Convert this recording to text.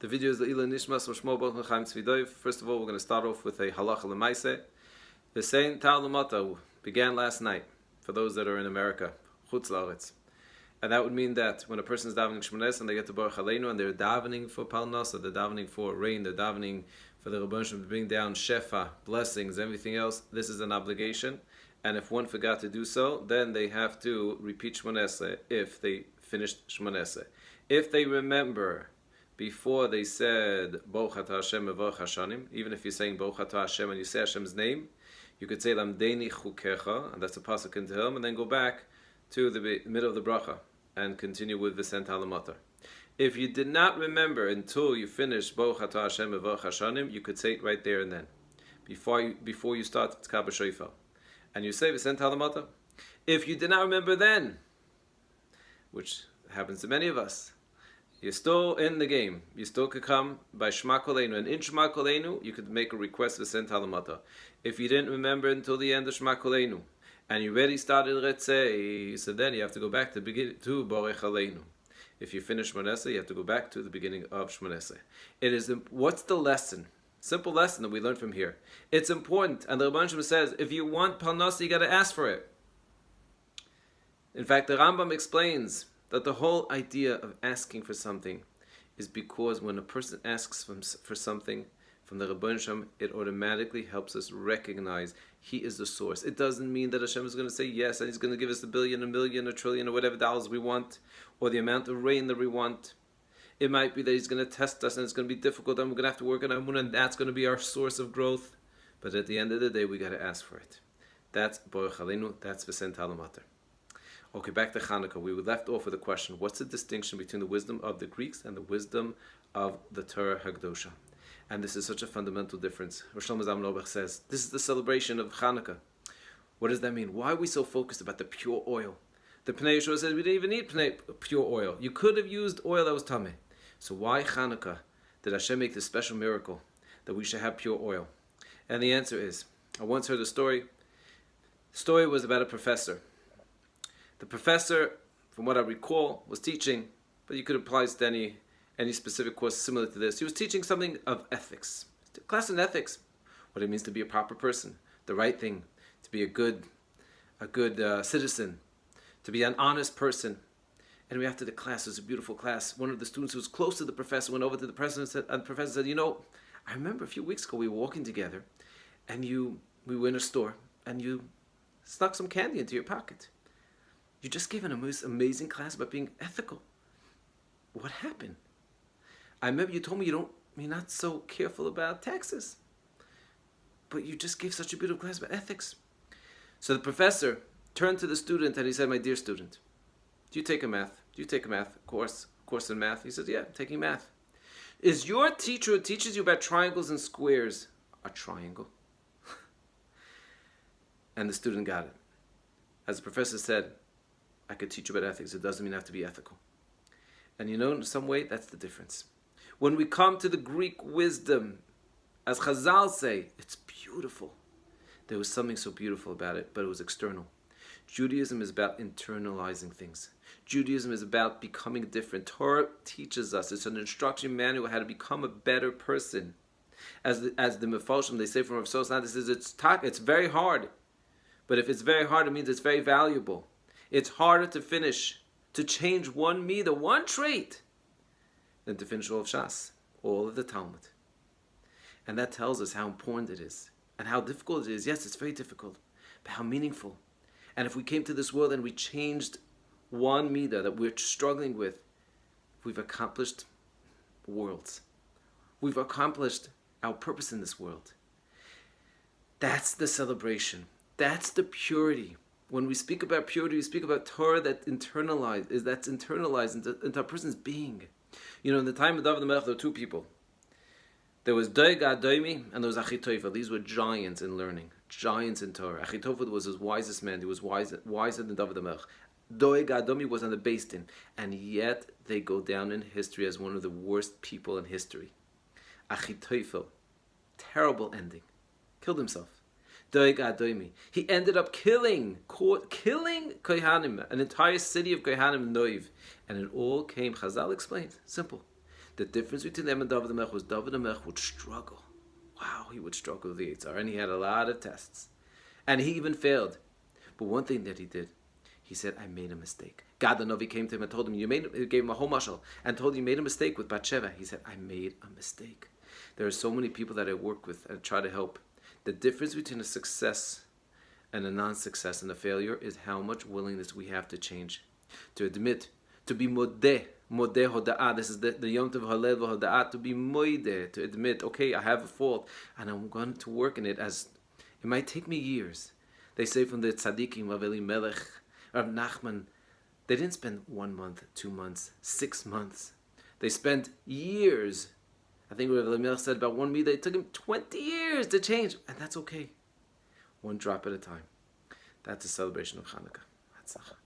The video is Le'ila Nishmas Shmo Baruch Chaim Tzvidoiv. First of all, we're going to start off with a halacha l'maaseh. The saying Tal Mata began last night for those that are in America, Chutz La'aretz. And that would mean that when a person is davening Shmones and they get to Baruch Aleinu and they're davening for Parnasa, they're davening for rain, they're davening for the Rebbeinu Shem to bring down Shefa, blessings, everything else, this is an obligation. And if one forgot to do so, then they have to repeat Shmones if they finished Shmones. If they remember before they said Baruch Atah Hashem Mevorach Hashanim, even if you're saying Baruch Atah Hashem and you say Hashem's name, you could say Lamdeini Chukecha, and that's a pasuk in Tehillim, and then go back to the middle of the bracha and continue with the Halachos. If you did not remember until you finished Baruch Atah Hashem Mevorach Hashanim, you could say it right there and then, before you start Tkab Shofar, and you say the Halachos. If you did not remember then, which happens to many of us, you're still in the game. You still could come by Shema Koleinu. And in Shema Koleinu, you could make a request for Sent Halamata. If you didn't remember until the end of Shema Koleinu, and you already started Retzei, so then you have to go back to Borech Aleinu. If you finish Shmoneh, you have to go back to the beginning of Shmoneh. It is, what's the lesson? Simple lesson that we learned from here. It's important, and the Rebbeinu Shem says, if you want Parnasa, you got to ask for it. In fact, the Rambam explains that the whole idea of asking for something is because when a person asks for something from the Rebbeinu Shem, it automatically helps us recognize He is the source. It doesn't mean that Hashem is going to say yes and He's going to give us a billion, a million, a trillion, or whatever dollars we want, or the amount of rain that we want. It might be that He's going to test us and it's going to be difficult and we're going to have to work on our emunah, and that's going to be our source of growth. But at the end of the day, we got to ask for it. That's Baruch Aleinu, that's V'sent Halamater. Okay, back to Chanukah. We were left off with a question. What's the distinction between the wisdom of the Greeks and the wisdom of the Torah Hagdosha? And this is such a fundamental difference. Rosh Shlomo Zalman Auerbach says, this is the celebration of Chanukah. What does that mean? Why are we so focused about the pure oil? The Pnei Yeshua says we didn't even need pure oil. You could have used oil that was tameh. So why Chanukah did Hashem make this special miracle that we should have pure oil? And the answer is, I once heard a story. The story was about a professor. The professor, from what I recall, was teaching, but you could apply it to any specific course similar to this. He was teaching something of ethics, a class in ethics, what it means to be a proper person, the right thing, to be a good citizen, to be an honest person. And we after the class, it was a beautiful class. One of the students who was close to the professor went over to the professor and the professor said, I remember a few weeks ago we were walking together, and we were in a store, and you snuck some candy into your pocket. You just gave an amazing class about being ethical. What happened? I remember you told me you're not so careful about taxes. But you just gave such a beautiful class about ethics. So the professor turned to the student and he said, my dear student, do you take a math course in math? He said, yeah, I'm taking math. Is your teacher who teaches you about triangles and squares a triangle? And the student got it. As the professor said, I could teach you about ethics. It doesn't mean I have to be ethical. And in some way, that's the difference. When we come to the Greek wisdom, as Chazal say, it's beautiful. There was something so beautiful about it, but it was external. Judaism is about internalizing things. Judaism is about becoming different. Torah teaches us. It's an instruction manual how to become a better person. As the Mefarshim, they say from Rav Soslan, this is it's very hard. But if it's very hard, it means it's very valuable. It's harder to finish, to change one midah, one trait, than to finish all of Shas, all of the Talmud. And that tells us how important it is, and how difficult it is. Yes, it's very difficult, but how meaningful. And if we came to this world and we changed one midah that we're struggling with, we've accomplished worlds. We've accomplished our purpose in this world. That's the celebration. That's the purity. When we speak about purity, we speak about Torah that's internalized into a person's being. In the time of David the Melech, there were two people. There was Doeg Adomi and there was Achitophel. These were giants in learning, giants in Torah. Achitophel was his wisest man. He was wiser than David the Melech. Doeg Adomi was on the Beis Din, and yet they go down in history as one of the worst people in history. Achitophel, terrible ending, killed himself. Doeg Adomi. He ended up killing Kohanim, an entire city of Kohanim, Noiv. And it all came, Chazal explains, simple. The difference between them and David HaMelech was David HaMelech would struggle. Wow, he would struggle with the Yitzhar, and he had a lot of tests. And he even failed. But one thing that he did, he said, I made a mistake. God the Navi came to him and told him, he gave him a whole mashal, and told him you made a mistake with Bathsheba. He said, I made a mistake. There are so many people that I work with and try to help. The difference between a success and a non-success and a failure is how much willingness we have to change, to admit, to be modeh hoda'ah. This is the Yom Tov Halel hoda'ah, to be moideh, to admit, okay, I have a fault, and I'm going to work in it. As it might take me years. They say from the tzaddikim of Elimelech, Rav Nachman, they didn't spend 1 month, 2 months, 6 months. They spent years. I think Rav Elimelech said about one midah, it took him 20 years to change, and that's okay. One drop at a time. That's a celebration of Hanukkah. Hatzlacha.